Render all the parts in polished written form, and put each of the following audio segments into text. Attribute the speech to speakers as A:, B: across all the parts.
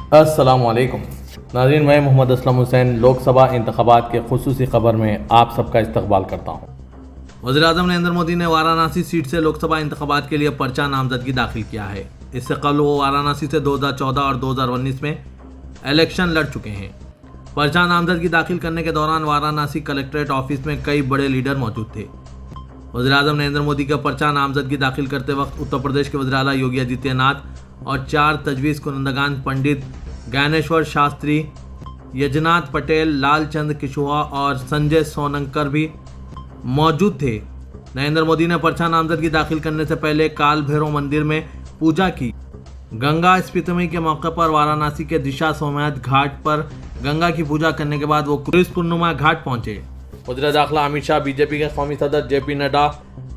A: अस्सलामुअलैकुम नाज़रीन, मैं मोहम्मद असलम हुसैन लोकसभा इंतखाबात के खुसूसी खबर में आप सबका इस्तकबाल करता हूँ। वज़ीर-ए-आज़म नरेंद्र मोदी ने वाराणसी सीट से लोकसभा इंतखाबात के लिए पर्चा नामजदगी दाखिल किया है। इससे कबल वो वाराणसी से 2014 और 2019 में इलेक्शन लड़ चुके हैं। पर्चा नामजदगी दाखिल करने के दौरान वाराणसी कलेक्ट्रेट ऑफिस में कई बड़े लीडर मौजूद थे। वज़ीर-ए-आज़म नरेंद्र मोदी का पर्चा नामजदगी दाखिल करते वक्त उत्तर प्रदेश के वज़ीर आला योगी आदित्यनाथ और 4 तजवीज़ कुनंदगान पंडित ज्ञानेश्वर शास्त्री, यजनाथ पटेल, लालचंद किशुआ और संजय सोनंकर भी मौजूद थे। नरेंद्र मोदी ने पर्चा नामजदगी दाखिल करने से पहले काल भैरव मंदिर में पूजा की। गंगा स्पितमी के मौके पर वाराणसी के दिशा सोमनाथ घाट पर गंगा की पूजा करने के बाद वो क्रिस पूर्णिमा घाट पहुंचे। वज़ीर दाखिला अमित शाह, बीजेपी के कौमी सदर JP नड्डा,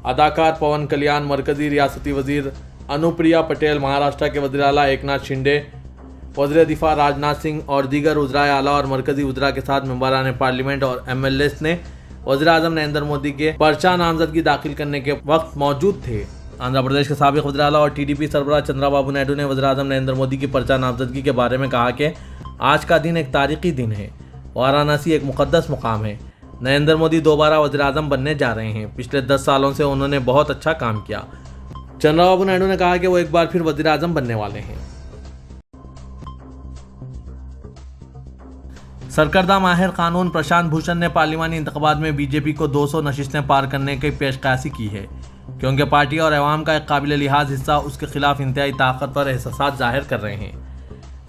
A: अदाकार पवन कल्याण, मरकजी रियासती वजीर अनुप्रिया पटेल, महाराष्ट्र के वज़ीर आला एकनाथ शिंदे, वज़ीर दिफा राजनाथ सिंह और दीगर वज़राए आला और मरकजी वज़रा के साथ मेंबरान पार्लियामेंट और MLAs ने वज़ीर-ए-आज़म नरेंद्र मोदी के पर्चा नामजदगी दाखिल करने के वक्त मौजूद थे। आंध्र प्रदेश के साबिक वज़ीर आला और TDP सरबराह चंद्रबाबू नायडू ने वज़ीर-ए-आज़म नरेंद्र मोदी की पर्चा नामजदगी के बारे में कहा कि आज का दिन एक तारीखी दिन है। वाराणसी एक मुक़द्दस मुकाम है। नरेंद्र मोदी दोबारा वज़ीर-ए-आज़म बनने जा रहे हैं। पिछले 10 सालों से उन्होंने बहुत अच्छा काम किया। चंद्रबाबू नायडू ने कहा कि वो एक बार फिर वज़ीर-ए-आज़म बनने वाले हैं। सरकर्दा माहिर कानून प्रशांत भूषण ने पार्लिमानी इंतखाबात में बीजेपी को 200 नशिस्तें पार करने की पेशकशी की है, क्योंकि पार्टी और अवाम का एक काबिल लिहाज हिस्सा उसके खिलाफ इंतहाई ताकतवर एहसास जाहिर कर रहे हैं।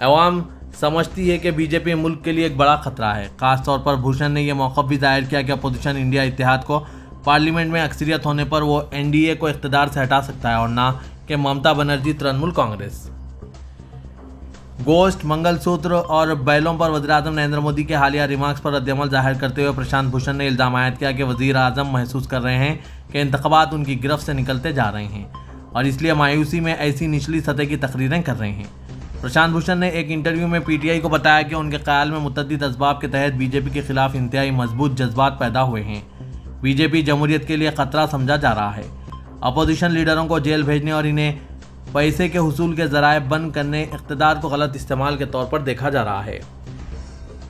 A: अवाम समझती है कि बीजेपी मुल्क के लिए एक बड़ा खतरा है। खासतौर पर भूषण ने यह मौक़िफ़ भी जाहिर किया कि अपोजिशन इंडिया इत्तेहाद को पार्लियामेंट में अक्सरियत होने पर वो NDA को इक़्तिदार से हटा सकता है और ना कि ममता बनर्जी तृणमूल कांग्रेस। गोश्त, मंगलसूत्र और बैलों पर वज़ीर-ए-आज़म नरेंद्र मोदी के हालिया रिमार्क्स पर रद्दअमल जाहिर करते हुए प्रशांत भूषण ने इल्ज़ाम आयद किया कि वज़ीर-ए-आज़म महसूस कर रहे हैं कि इंतखाबात उनकी गिरफ्त से निकलते जा रहे हैं और इसलिए मायूसी में ऐसी निचली सतह की तकरीरें कर रहे हैं। प्रशांत भूषण ने एक इंटरव्यू में PTI को बताया कि उनके ख्याल में मुतअद्दिद असबाब के तहत बीजेपी के खिलाफ इंतहाई मजबूत जज्बात पैदा हुए हैं। बीजेपी जमहूरियत के लिए खतरा समझा जा रहा है। अपोजिशन लीडरों को जेल भेजने और इन्हें पैसे के हुसूल के ज़राए बंद करने इक़्तिदार को गलत इस्तेमाल के तौर पर देखा जा रहा है।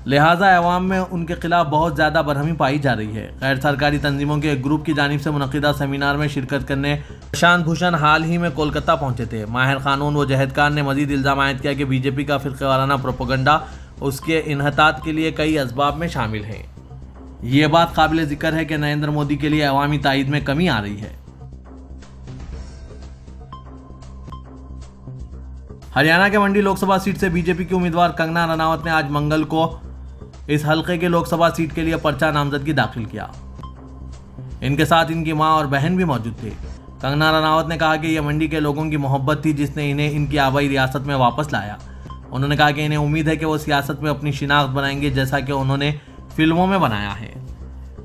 A: लिहाजा अवाम में उनके खिलाफ बहुत ज़्यादा बरहमी पाई जा रही है। गैर सरकारी तंजीमों के एक ग्रुप की जानिब से मुनक़िदा सेमिनार में शिरकत करने प्रशांत भूषण हाल ही में कोलकाता पहुंचे थे। माहिर कानून व जहदकार ने मजीद इल्ज़ाम आयद किया कि बीजेपी का फ़िरक़ेवाराना प्रोपेगेंडा उसके इन्हतात के लिए कई असबाब में शामिल है। ये बात काबिल ज़िक्र है कि नरेंद्र मोदी के लिए अवामी तायद में कमी आ रही है। हरियाणा के मंडी लोकसभा सीट से बीजेपी की उम्मीदवार कंगना रनावत ने आज मंगल को इस हल्के के लोकसभा सीट के लिए पर्चा नामजदगी दाखिल किया। इनके साथ इनकी मां और बहन भी मौजूद थे। कंगना रनावत ने कहा कि यह मंडी के लोगों की मोहब्बत थी जिसने इन्हें इनकी आबाई रियासत में वापस लाया। उन्होंने कहा कि इन्हें उम्मीद है कि वो सियासत में अपनी शिनाख्त बनाएंगे जैसा कि उन्होंने फिल्मों में बनाया है।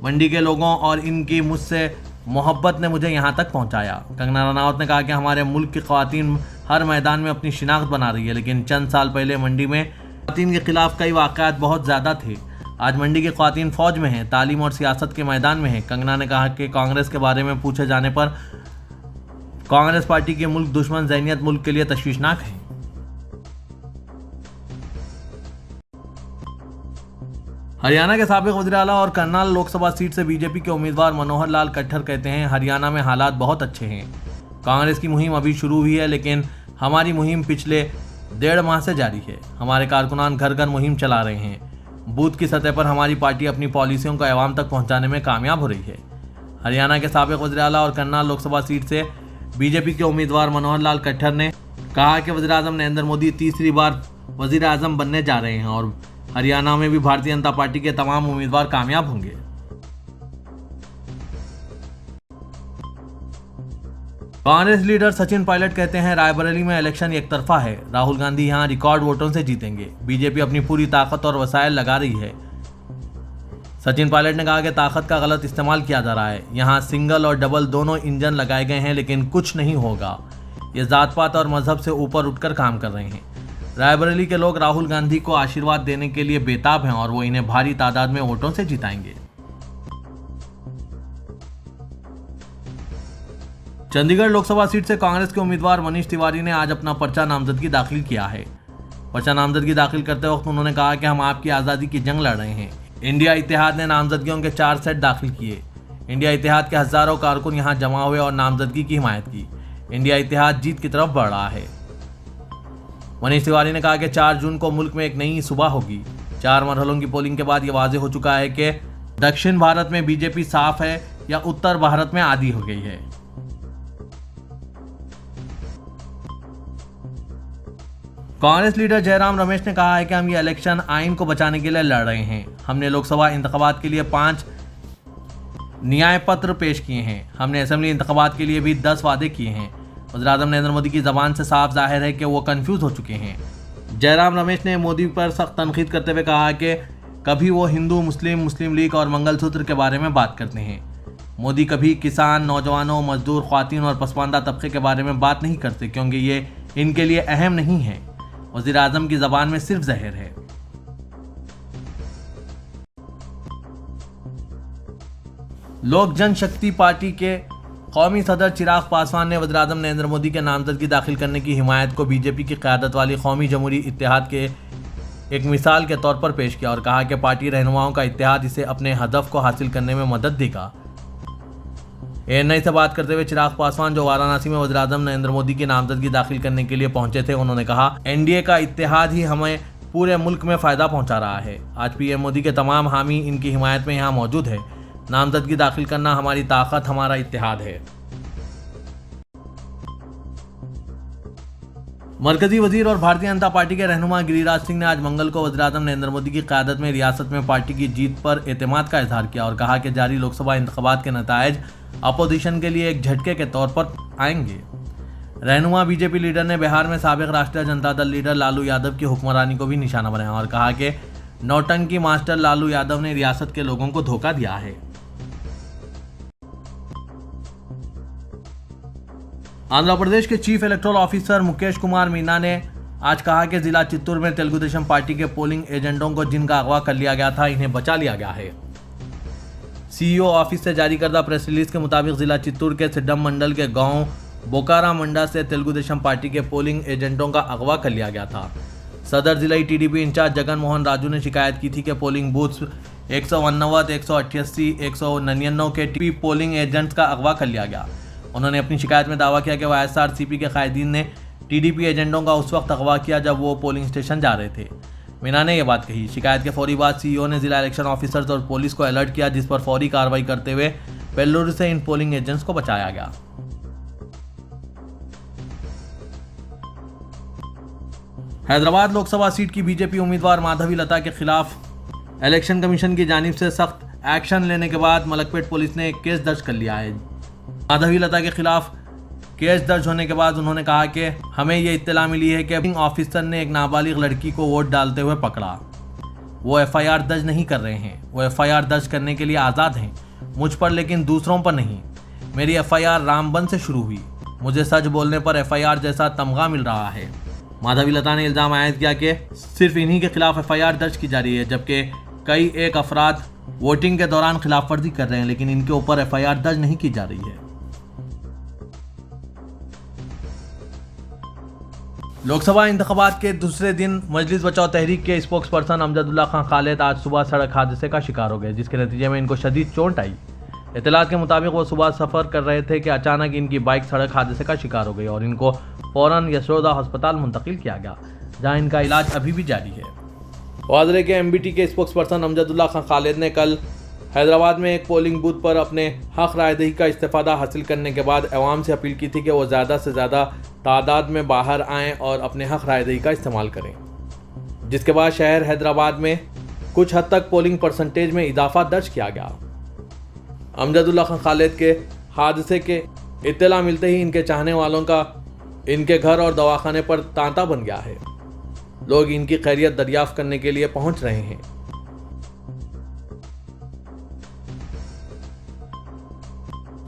A: मंडी के लोगों और इनकी मुझसे मोहब्बत ने मुझे यहाँ तक पहुँचाया। कंगना रनावत ने कहा कि हमारे मुल्क की ख़वातीन हर मैदान में अपनी शिनाख्त बना रही है, लेकिन चंद साल पहले मंडी में ख़वातीन के खिलाफ कई वाक़यात बहुत ज़्यादा थे। आज मंडी की ख़वातीन फ़ौज में हैं, तालीम और सियासत के मैदान में हैं। कंगना ने कहा कि कांग्रेस के बारे में पूछे जाने पर कांग्रेस पार्टी की मुल्क दुश्मन ज़हनियत मुल्क के लिए तशवीशनाक है। हरियाणा के साबिक वज़ीर आला और करनाल लोकसभा सीट से बीजेपी के उम्मीदवार मनोहर लाल खट्टर कहते हैं, हरियाणा में हालात बहुत अच्छे हैं। कांग्रेस की मुहिम अभी शुरू हुई है, लेकिन हमारी मुहिम पिछले 1.5 माह से जारी है। हमारे कारकुनान घर घर मुहिम चला रहे हैं। बूथ की सतह पर हमारी पार्टी अपनी पॉलिसियों को अवाम तक पहुंचाने में कामयाब हो रही है। हरियाणा के साबिक वज़ीर आला और करनाल लोकसभा सीट से बीजेपी के उम्मीदवार मनोहर लाल खट्टर ने कहा कि वज़ीर-ए-आज़म नरेंद्र मोदी तीसरी बार वज़ीर-ए-आज़म बनने जा रहे हैं और हरियाणा में भी भारतीय जनता पार्टी के तमाम उम्मीदवार कामयाब होंगे। कांग्रेस लीडर सचिन पायलट कहते हैं, रायबरेली में इलेक्शन एक तरफा है। राहुल गांधी यहां रिकॉर्ड वोटों से जीतेंगे। बीजेपी अपनी पूरी ताकत और वसाइल लगा रही है। सचिन पायलट ने कहा कि ताकत का गलत इस्तेमाल किया जा रहा है। यहां सिंगल और डबल दोनों इंजन लगाए गए हैं, लेकिन कुछ नहीं होगा। ये जात पात और मजहब से ऊपर उठकर काम कर रहे हैं। रायबरेली के लोग राहुल गांधी को आशीर्वाद देने के लिए बेताब हैं और वो इन्हें भारी तादाद में वोटों से जिताएंगे। चंडीगढ़ लोकसभा सीट से कांग्रेस के उम्मीदवार मनीष तिवारी ने आज अपना पर्चा नामजदगी दाखिल किया है। पर्चा नामजदगी दाखिल करते वक्त उन्होंने कहा कि हम आपकी आज़ादी की जंग लड़ रहे हैं। इंडिया इत्तेहाद ने नामजदगियों के 4 सेट दाखिल किए। इंडिया इत्तेहाद के हज़ारों कारकुन यहाँ जमा हुए और नामजदगी की हिमायत की। इंडिया इत्तेहाद जीत की तरफ बढ़ रहा है। मनीष तिवारी ने कहा कि 4 जून को मुल्क में एक नई सुबह होगी। 4 मरहलों की पोलिंग के बाद ये वाज़ेह हो चुका है कि दक्षिण भारत में बीजेपी साफ है या उत्तर भारत में आदी हो गई है। कांग्रेस लीडर जयराम रमेश ने कहा है कि हम ये इलेक्शन आइन को बचाने के लिए लड़ रहे हैं। हमने लोकसभा इंतखाबात के लिए 5 न्याय पत्र पेश किए हैं। हमने असेंबली इंतखाबात के लिए भी 10 वादे किए हैं। वज़ीर-ए-आज़म नरेंद्र मोदी की ज़बान से साफ जाहिर है कि वो कंफ्यूज हो चुके हैं। जयराम रमेश ने मोदी पर सख्त तनकीद करते हुए कहा कि कभी वो हिंदू, मुस्लिम लीग और मंगलसूत्र के बारे में बात करते हैं। मोदी कभी किसान, नौजवानों, मजदूर, ख्वातीन और पसमानदा तबके के बारे में बात नहीं करते, क्योंकि ये इनके लिए अहम नहीं है। वज़ीर-ए-आज़म की ज़बान में सिर्फ जहर है। लोक जनशक्ति पार्टी के कौमी सदर चिराग पासवान ने वज़ीर-ए-आज़म नरेंद्र मोदी के नामजदगी दाखिल करने की हिमायत को बीजेपी की क़यादत वाली कौमी जमहूरी इत्तेहाद के एक मिसाल के तौर पर पेश किया और कहा कि पार्टी रहनुमाओं का इत्तेहाद इसे अपने हदफ को हासिल करने में मदद देगा। एएनआई से बात करते हुए चिराग पासवान, जो वाराणसी में वज़ीर-ए-आज़म नरेंद्र मोदी की नामजदगी दाखिल करने के लिए पहुंचे थे, उन्होंने कहा, एनडीए का इत्तेहाद ही हमें पूरे मुल्क में फ़ायदा पहुंचा रहा है। आज पीएम मोदी के तमाम हामी इनकी हिमायत में यहाँ मौजूद है। नामजदगी दाखिल करना हमारी ताकत, हमारा इत्तेहाद है। मरकजी वजीर और भारतीय जनता पार्टी के रहनुमा गिरिराज सिंह ने आज मंगल को वज़ीर-ए-आज़म नरेंद्र मोदी की क़यादत में रियासत में पार्टी की जीत पर एतमाद का इजहार किया और कहा कि जारी लोकसभा इंतखाबात के नतायज अपोजिशन के लिए एक झटके के तौर पर आएंगे। रहनुमा बीजेपी लीडर ने बिहार में साबिक राष्ट्रीय जनता दल लीडर लालू यादव की हुक्मरानी को भी निशाना बनाया और कहा कि नौटंकी मास्टर लालू यादव ने रियासत के लोगों को धोखा दिया है। आंध्र प्रदेश के chief electoral officer Mukesh Kumar Meena ने आज कहा कि जिला चित्तूर में तेलुगु देशम पार्टी के पोलिंग एजेंटों को जिनका अगवा कर लिया गया था, इन्हें बचा लिया गया है। सीईओ ऑफिस से जारी करदा प्रेस रिलीज के मुताबिक जिला चित्तूर के सिड्डम मंडल के गांव बोकारा मंडा से तेलुगु देशम पार्टी के पोलिंग एजेंटों का अगवा कर लिया गया था। सदर जिला टीडीपी इंचार्ज जगन मोहन राजू ने शिकायत की थी कि पोलिंग बूथ 189, 188, 199 के टीपी पोलिंग एजेंट्स का अगवा कर लिया गया। उन्होंने अपनी शिकायत में दावा किया कि वाईएसआरसीपी के कायदीन ने टीडीपी एजेंटों का उस वक्त अगवा किया जब वो पोलिंग स्टेशन जा रहे थे। मीना ने यह बात कही। शिकायत के फौरी बाद सीईओ ने जिला इलेक्शन ऑफिसर्स और पुलिस को अलर्ट किया, जिस पर फौरी कार्रवाई करते हुए बेल्लूर से इन पोलिंग एजेंट्स को बचाया गया। हैदराबाद लोकसभा सीट की बीजेपी उम्मीदवार माधवी लता के खिलाफ इलेक्शन कमीशन की जानिब से सख्त एक्शन लेने के बाद मलकपेट पुलिस ने एक केस दर्ज कर लिया है। माधवी लता के खिलाफ केस दर्ज होने के बाद उन्होंने कहा कि हमें ये इत्तला मिली है कि पोलिंग ऑफिसर ने एक नाबालिग लड़की को वोट डालते हुए पकड़ा। वो एफआईआर दर्ज नहीं कर रहे हैं। वो एफआईआर दर्ज करने के लिए आज़ाद हैं, मुझ पर, लेकिन दूसरों पर नहीं। मेरी एफआईआर रामबन से शुरू हुई। मुझे सच बोलने पर एफआईआर जैसा तमगा मिल रहा है। माधवी लता ने इल्ज़ाम आयद किया कि सिर्फ इन्हीं के खिलाफ एफआईआर दर्ज की जा रही है, जबकि कई एक अफराद वोटिंग के दौरान खिलाफ वर्जी कर रहे हैं, लेकिन इनके ऊपर एफआईआर दर्ज नहीं की जा रही है। लोकसभा इंतखाबात के दूसरे दिन मजलिस बचाओ तहरीक के स्पोक्स पर्सन अमजदुल्ला खान खालिद आज सुबह सड़क हादसे का शिकार हो गए, जिसके नतीजे में इनको शदीद चोट आई। इत्तलात के मुताबिक वो सुबह सफ़र कर रहे थे कि अचानक इनकी बाइक सड़क हादसे का शिकार हो गई और इनको फ़ौरन यशोदा अस्पताल मुंतकिल किया गया, जहां इनका इलाज अभी भी जारी है। वादरे के एमबीटी के स्पोक्स पर्सन अमजदुल्ला खान खालिद ने कल हैदराबाद में एक पोलिंग बूथ पर अपने हक रायदही का इस्तेफादा हासिल करने के बाद अवाम से अपील की थी कि वो ज़्यादा से ज़्यादा तादाद में बाहर आएँ और अपने हक रायदही का इस्तेमाल करें, जिसके बाद शहर हैदराबाद में कुछ हद तक पोलिंग परसेंटेज में इजाफा दर्ज किया गया। अमजदुल्ला खान खालिद के हादसे के इत्तला मिलते ही इनके चाहने वालों का इनके घर और दवाखाने पर तांता बन गया है। लोग इनकी खैरियत दरियाफ्त करने के लिए पहुंच रहे हैं।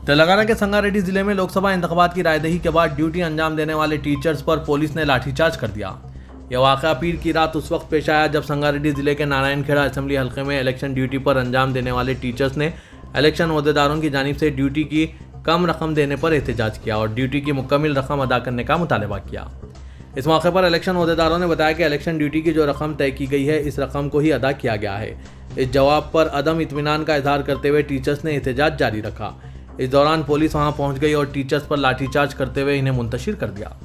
A: तेलंगाना के संगारेड्डी जिले में लोकसभा इंतखाबात की रायदही के बाद ड्यूटी अंजाम देने वाले टीचर्स पर पुलिस ने लाठीचार्ज कर दिया। यह वाक़या पीर की रात उस वक्त पेश आया जब संगारेड्डी जिले के नारायणखेड़ा असेंबली हल्के में इलेक्शन ड्यूटी पर अंजाम देने वाले टीचर्स ने इलेक्शन अहदेदारों की जानिब से ड्यूटी की कम रकम देने पर एहतजाज किया और ड्यूटी की मुकम्मल रकम अदा करने का मुतालबा किया। इस मौके पर इलेक्शन अहदेदारों ने बताया कि इलेक्शन ड्यूटी की जो रकम तय की गई है, इस रकम को ही अदा किया गया है। इस जवाब पर अदम इत्मीनान का इजहार करते हुए टीचर्स ने एहतजाज जारी रखा। इस दौरान पुलिस वहां पहुंच गई और टीचर्स पर लाठीचार्ज करते हुए इन्हें मुंतशिर कर दिया।